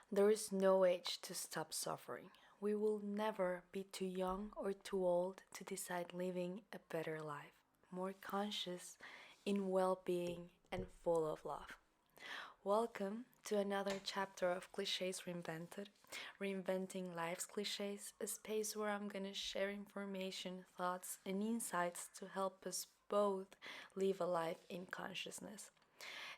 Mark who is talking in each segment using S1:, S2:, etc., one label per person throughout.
S1: There is no age to stop suffering. We will never be too young or too old to decide living a better life, more conscious, in well being, and full of love. Welcome to another chapter of Clichés Reinvented, Reinventing Life's Clichés, a space where I'm gonna share information, thoughts, and insights to help us both live a life in consciousness.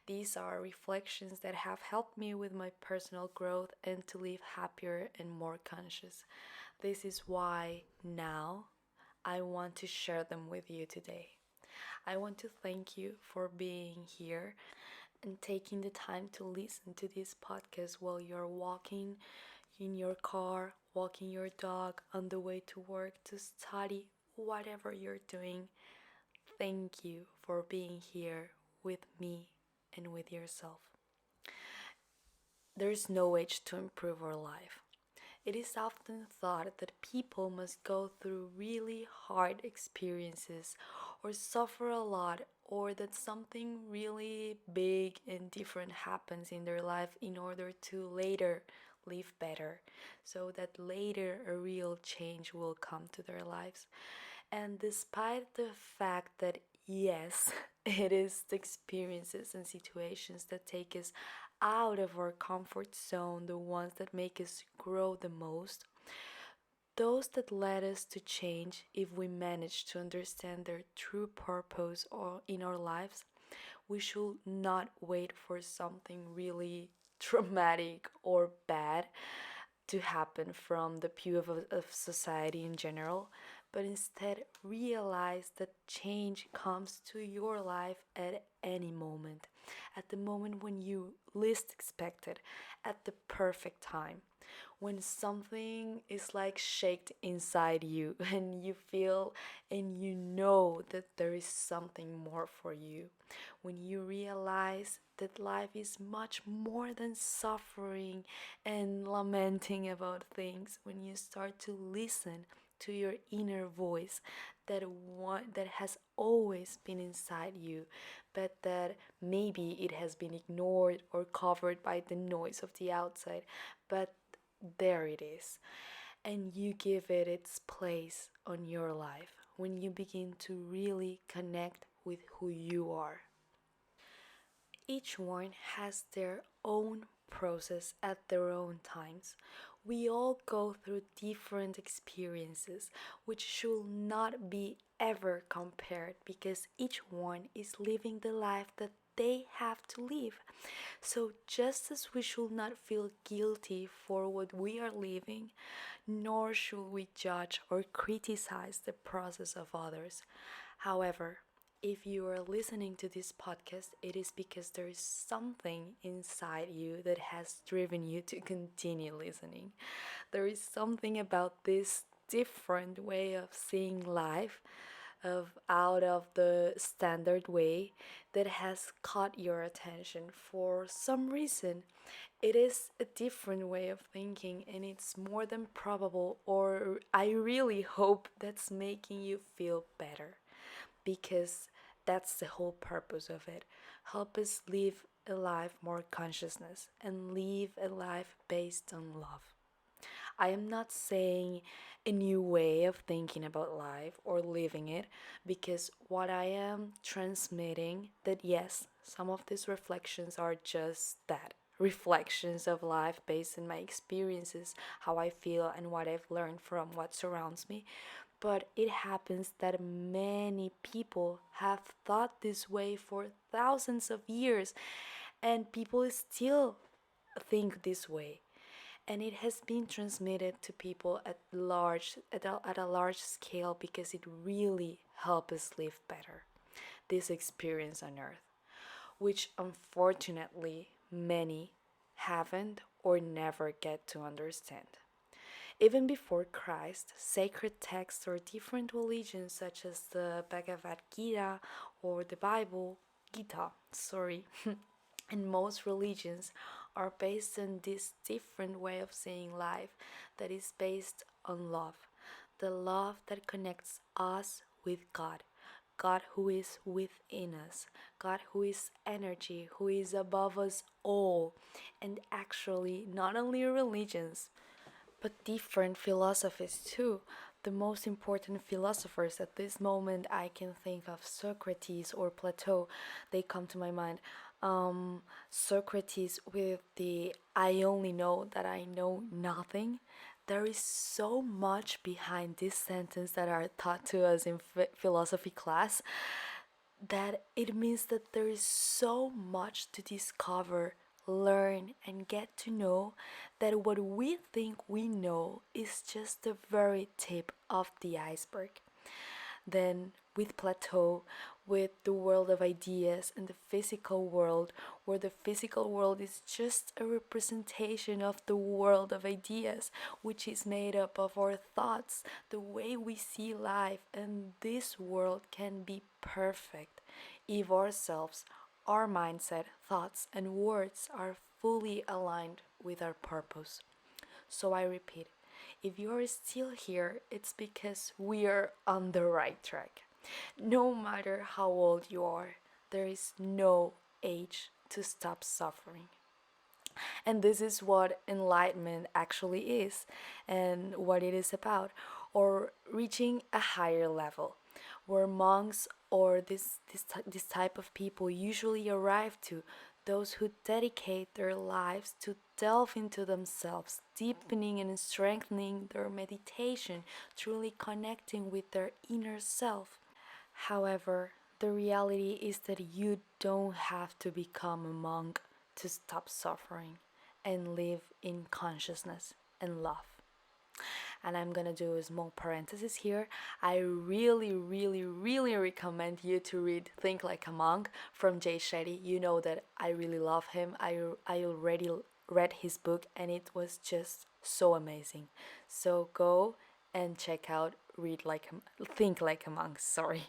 S1: These are reflections that have helped me with my personal growth and to live happier and more conscious. This is why now I want to share them with you today. I want to thank you for being here and taking the time to listen to this podcast while you're walking in your car, walking your dog, on the way to work, to study, whatever you're doing. Thank you for being here with me and with yourself. There is no age to improve our life. It is often thought that people must go through really hard experiences or suffer a lot, or that something really big and different happens in their life in order to later live better, so that later a real change will come to their lives. And despite the fact that, yes, it is the experiences and situations that take us out of our comfort zone, the ones that make us grow the most, those that led us to change, if we manage to understand their true purpose or in our lives, we should not wait for something really traumatic or bad to happen from the view of society in general, but instead realize that change comes to your life at any moment, at the moment when you least expect it, at the perfect time, when something is like shaked inside you and you feel and you know that there is something more for you, when you realize that life is much more than suffering and lamenting about things, when you start to listen to your inner voice, that has always been inside you, but that maybe it has been ignored or covered by the noise of the outside, but there it is, and you give it its place on your life when you begin to really connect with who you are. Each one has their own process at their own times. We all go through different experiences which should not be ever compared, because each one is living the life that they have to live. So, just as we should not feel guilty for what we are living, nor should we judge or criticize the process of others. However, if you are listening to this podcast, it is because there is something inside you that has driven you to continue listening. There is something about this different way of seeing life, of out of the standard way, that has caught your attention for some reason. It is a different way of thinking, and it's more than probable, or I really hope that's making you feel better, because that's the whole purpose of it. Help us live a life more consciousness and live a life based on love. I am not saying a new way of thinking about life or living it, because what I am transmitting, that yes, some of these reflections are just that, reflections of life based on my experiences, how I feel and what I've learned from what surrounds me. But it happens that many people have thought this way for thousands of years, and people still think this way, and it has been transmitted to people at a large scale, because it really helps us live better this experience on earth, which unfortunately many haven't or never get to understand. Even before Christ, sacred texts or different religions such as the Bhagavad Gita or the Bible, Gita, sorry, and most religions are based on this different way of seeing life that is based on love, the love that connects us with God, God who is within us, God who is energy, who is above us all, and actually not only religions, but different philosophies too. The most important philosophers at this moment I can think of Socrates or Plato. They come to my mind. Socrates with the "I only know that I know nothing." There is so much behind this sentence that are taught to us in philosophy class that it means that there is so much to discover, learn, and get to know that what we think we know is just the very tip of the iceberg. Then, with Plato, with the world of ideas and the physical world, where the physical world is just a representation of the world of ideas, which is made up of our thoughts, the way we see life, and this world can be perfect if ourselves, our mindset, thoughts, and words are fully aligned with our purpose. So I repeat, if you are still here, it's because we are on the right track. No matter how old you are, there is no age to stop suffering. And this is what enlightenment actually is and what it is about, or reaching a higher level, where monks or this type of people usually arrive to, those who dedicate their lives to delve into themselves, deepening and strengthening their meditation, truly connecting with their inner self. However, the reality is that you don't have to become a monk to stop suffering and live in consciousness and love. And I'm gonna do a small parenthesis here. I really, really, really recommend you to read Think Like a Monk from Jay Shetty. You know that I really love him. I already read his book and it was just so amazing. So go and check out Think Like a Monk. Sorry.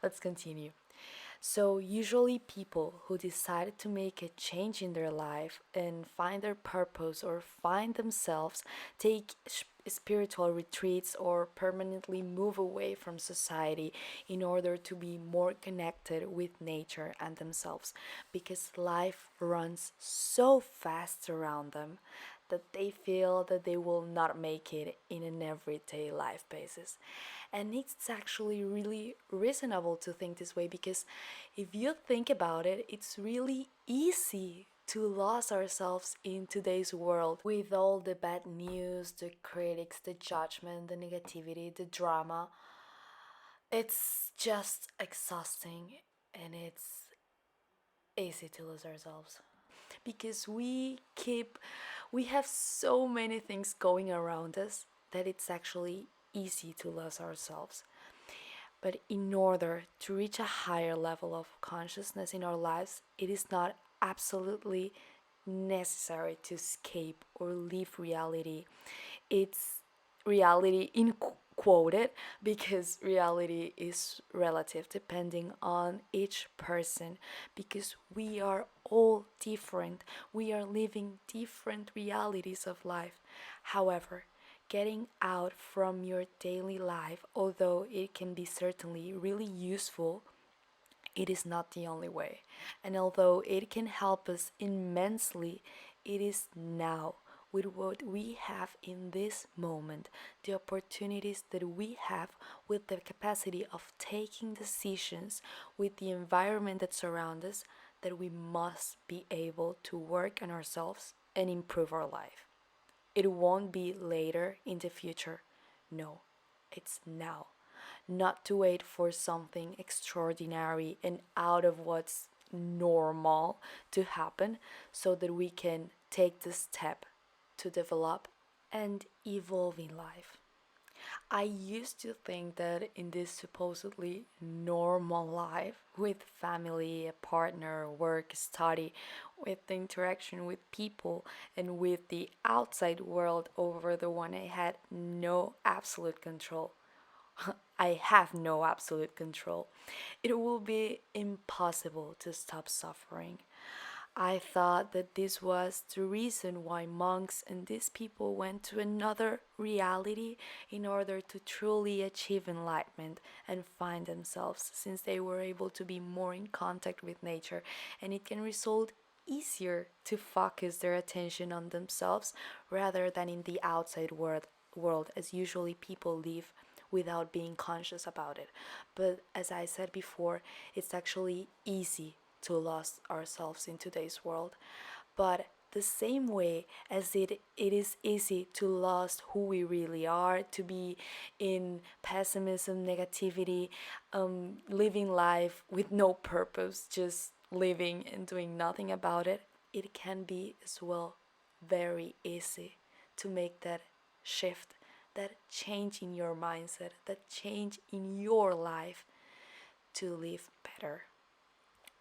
S1: Let's continue. So, usually, people who decide to make a change in their life and find their purpose or find themselves take spiritual retreats or permanently move away from society in order to be more connected with nature and themselves, because life runs so fast around them that they feel that they will not make it in an everyday life basis. And it's actually really reasonable to think this way, because if you think about it, it's really easy to lose ourselves in today's world with all the bad news, the critics, the judgment, the negativity, the drama. It's just exhausting and it's easy to lose ourselves because we have so many things going around us that it's actually easy to lose ourselves. But in order to reach a higher level of consciousness in our lives, it is not absolutely necessary to escape or leave reality. It's reality in quoted, because reality is relative depending on each person, because we are all different. We are living different realities of life. However, getting out from your daily life, although it can be certainly really useful, it is not the only way. And although it can help us immensely, it is now, with what we have in this moment, the opportunities that we have, with the capacity of taking decisions, with the environment that surrounds us, that we must be able to work on ourselves and improve our life. It won't be later in the future. No, it's now. Not to wait for something extraordinary and out of what's normal to happen so that we can take the step to develop and evolve in life. I used to think that in this supposedly normal life, with family, a partner, work, study, with the interaction with people, and with the outside world over the one I had no absolute control. I have no absolute control. It will be impossible to stop suffering. I thought that this was the reason why monks and these people went to another reality in order to truly achieve enlightenment and find themselves, since they were able to be more in contact with nature, and it can result easier to focus their attention on themselves rather than in the outside world as usually people live without being conscious about it. But as I said before, it's actually easy to lose ourselves in today's world. But the same way as it is easy to lose who we really are, to be in pessimism, negativity, living life with no purpose, just living and doing nothing about it, it can be as well very easy to make that shift, that change in your mindset, that change in your life to live better.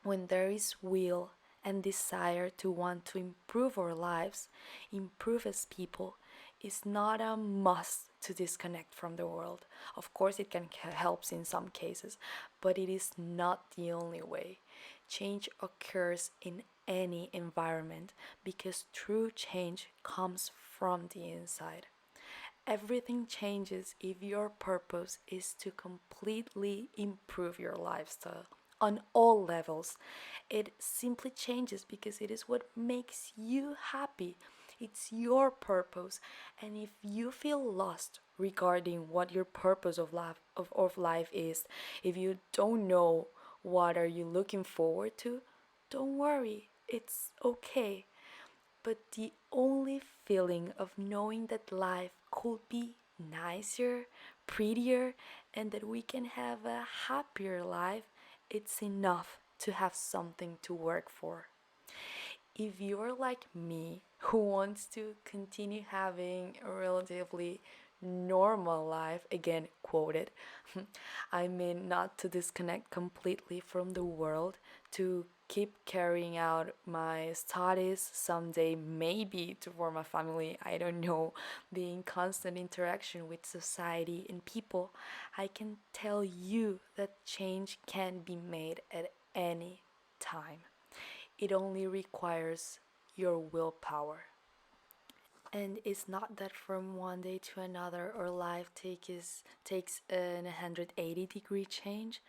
S1: When there is will and desire to want to improve our lives, improve as people, it's not a must to disconnect from the world. Of course, it can help in some cases, but it is not the only way. Change occurs in any environment because true change comes from the inside. Everything changes if your purpose is to completely improve your lifestyle on all levels. It simply changes because it is what makes you happy. It's your purpose. And if you feel lost regarding what your purpose of life is, if you don't know what are you looking forward to, don't worry. It's okay. But the only feeling of knowing that life could be nicer, prettier, and that we can have a happier life, it's enough to have something to work for. If you're like me, who wants to continue having a relatively normal life, again quoted, I mean not to disconnect completely from the world, to keep carrying out my studies, someday maybe to form a family, I don't know, be in constant interaction with society and people, I can tell you that change can be made at any time. It only requires your willpower. And it's not that from one day to another our life takes an 180-degree change.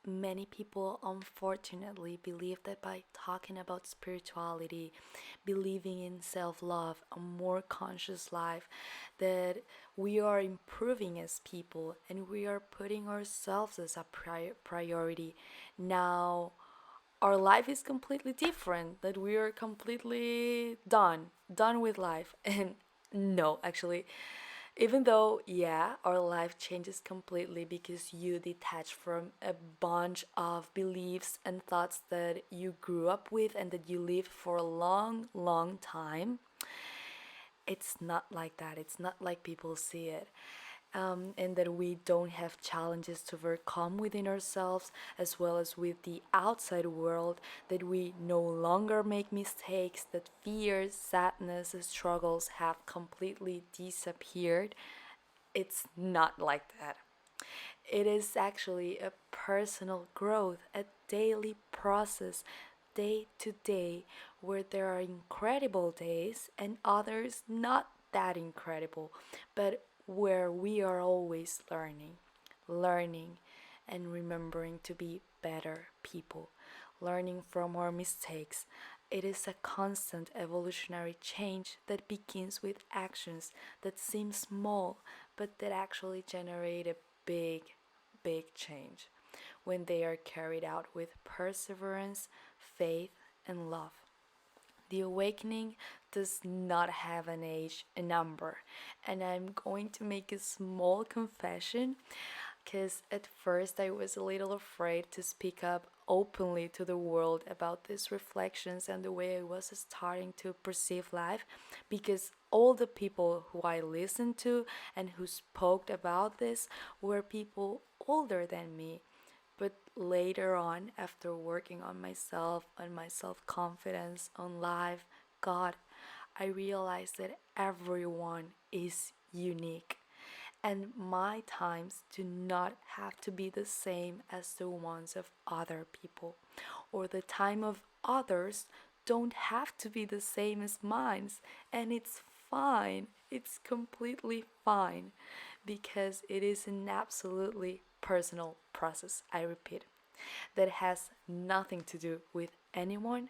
S1: Many people unfortunately believe that by talking about spirituality, believing in self-love, a more conscious life, that we are improving as people and we are putting ourselves as a priority. Now our life is completely different, that we are completely done with life. And no, actually, even though, yeah, our life changes completely because you detach from a bunch of beliefs and thoughts that you grew up with and that you lived for a long time, it's not like that. It's not like people see it. And that we don't have challenges to overcome within ourselves as well as with the outside world, that we no longer make mistakes, that fears, sadness, struggles have completely disappeared. It's not like that. It is actually a personal growth, a daily process, day to day, where there are incredible days and others not that incredible, but where we are always learning, and remembering to be better people, learning from our mistakes. It is a constant evolutionary change that begins with actions that seem small but that actually generate a big, big change when they are carried out with perseverance, faith, and love. The awakening does not have an age, a number, and I'm going to make a small confession because at first I was a little afraid to speak up openly to the world about these reflections and the way I was starting to perceive life, because all the people who I listened to and who spoke about this were people older than me. But later on, after working on my self confidence, on life, God, I realized that everyone is unique. And my times do not have to be the same as the ones of other people, or the time of others don't have to be the same as mine, and it's fine. It's completely fine because it is an absolutely personal process, I repeat, that has nothing to do with anyone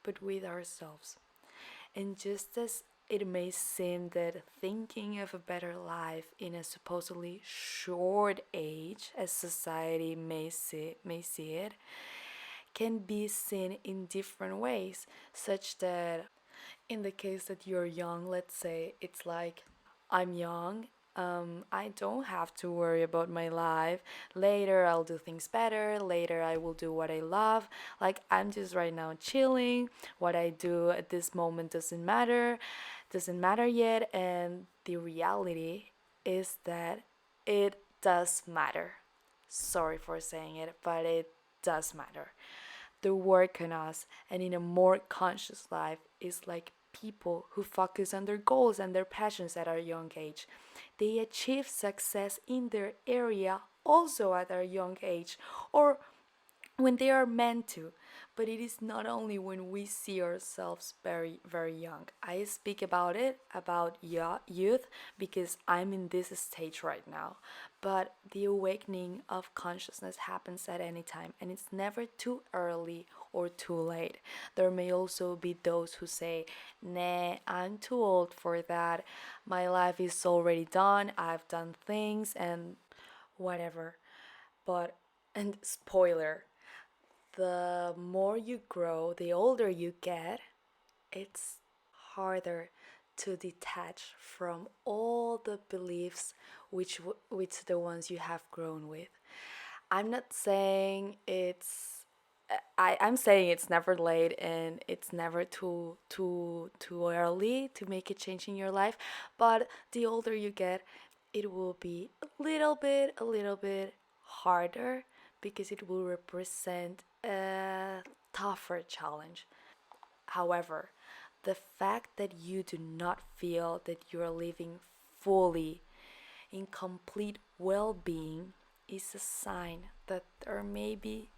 S1: but with ourselves. And just as it may seem that thinking of a better life in a supposedly short age, as society may see it, can be seen in different ways, such that in the case that you're young, let's say it's like I'm young. I don't have to worry about my life. Later, I'll do things better. Later, I will do what I love. Like, I'm just right now chilling. What I do at this moment doesn't matter yet. And the reality is that it does matter. Sorry for saying it, but it does matter. The work on us and in a more conscious life is like people who focus on their goals and their passions at a young age. They achieve success in their area also at a young age, or when they are meant to. But it is not only when we see ourselves very, very young. I speak about it, about youth, because I'm in this stage right now. But the awakening of consciousness happens at any time, and it's never too early or too late. There may also be those who say, nah, I'm too old for that. My life is already done. I've done things and whatever. But, and spoiler, the more you grow, the older you get, it's harder to detach from all the beliefs which the ones you have grown with. I'm not saying I'm saying it's never late and it's never too early to make a change in your life, but the older you get, it will be a little bit harder because it will represent a tougher challenge. However, the fact that you do not feel that you are living fully in complete well being is a sign that there may be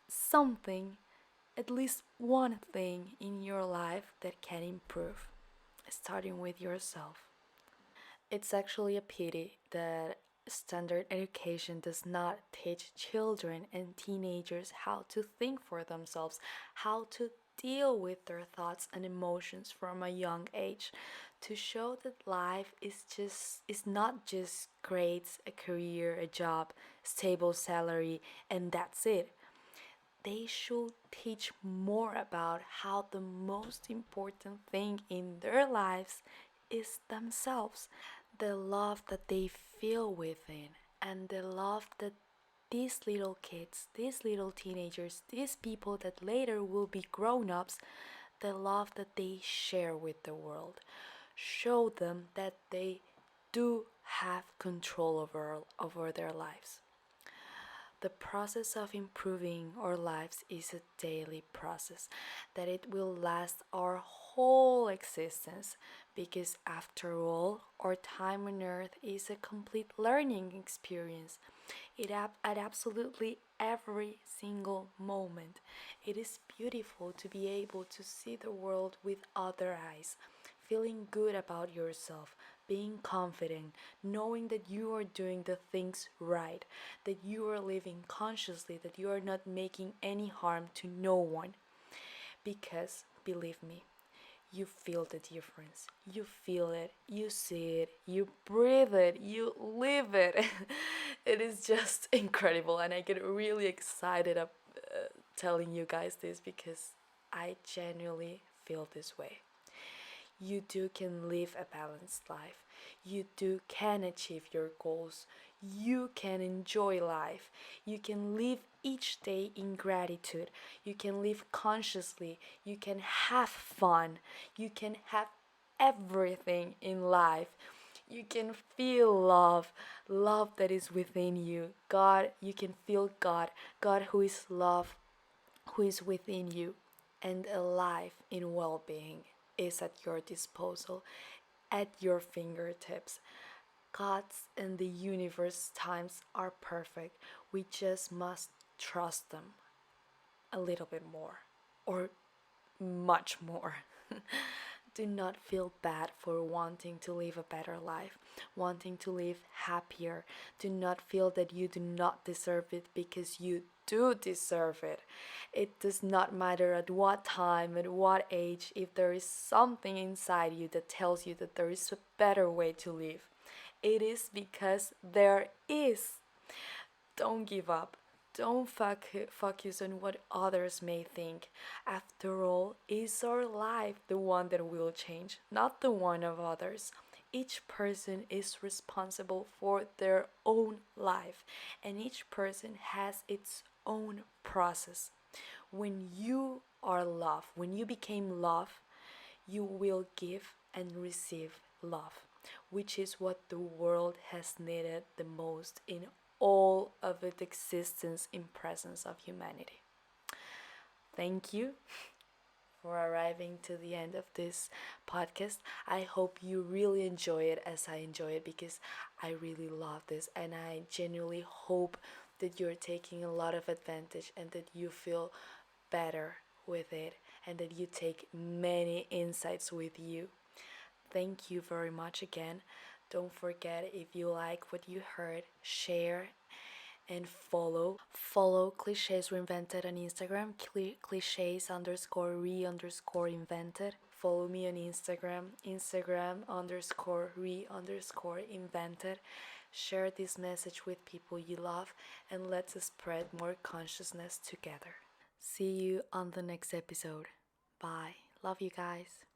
S1: something, at least one thing in your life that can improve, starting with yourself. It's actually a pity that standard education does not teach children and teenagers how to think for themselves, how to deal with their thoughts and emotions from a young age, to show that life is not just grades, a career, a job, stable salary, and that's it. They should teach more about how the most important thing in their lives is themselves, the love that they feel within, and the love that these little kids, these little teenagers, these people that later will be grown ups, the love that they share with the world. Show them that they do have control over their lives. The process of improving our lives is a daily process, that it will last our whole existence, because after all, our time on earth is a complete learning experience. At absolutely every single moment. It is beautiful to be able to see the world with other eyes, feeling good about yourself, being confident, knowing that you are doing the things right, that you are living consciously, that you are not making any harm to no one. Because, believe me, you feel the difference. You feel it, you see it, you breathe it, you live it. It is just incredible, and I get really excited telling you guys this because I genuinely feel this way. You do can live a balanced life. You do can achieve your goals. You can enjoy life. You can live each day in gratitude. You can live consciously. You can have fun. You can have everything in life. You can feel love, love that is within you. God, you can feel God, God who is love, who is within you, and a life in well being is at your disposal, at your fingertips. God's and the universe times are perfect. We just must trust them a little bit more, or much more. Do not feel bad for wanting to live a better life, wanting to live happier. Do not feel that you do not deserve it, because you do deserve it. It does not matter at what time, at what age, if there is something inside you that tells you that there is a better way to live. It is because there is. Don't give up. Don't focus on what others may think. After all, is our life the one that will change, not the one of others. Each person is responsible for their own life, and each person has its own process. When you are love, when you became love, you will give and receive love, which is what the world has needed the most in all of its existence in presence of humanity. Thank you for arriving to the end of this podcast. I hope you really enjoy it as I enjoy it, because I really love this, and I genuinely hope that you're taking a lot of advantage and that you feel better with it, and that you take many insights with you. Thank you very much again. Don't forget, if you like what you heard, share and follow. Follow Cliches Reinvented on Instagram, cliches underscore re underscore invented. Follow me on Instagram, Instagram underscore re underscore invented. Share this message with people you love, and let's spread more consciousness together. See you on the next episode. Bye. Love you guys.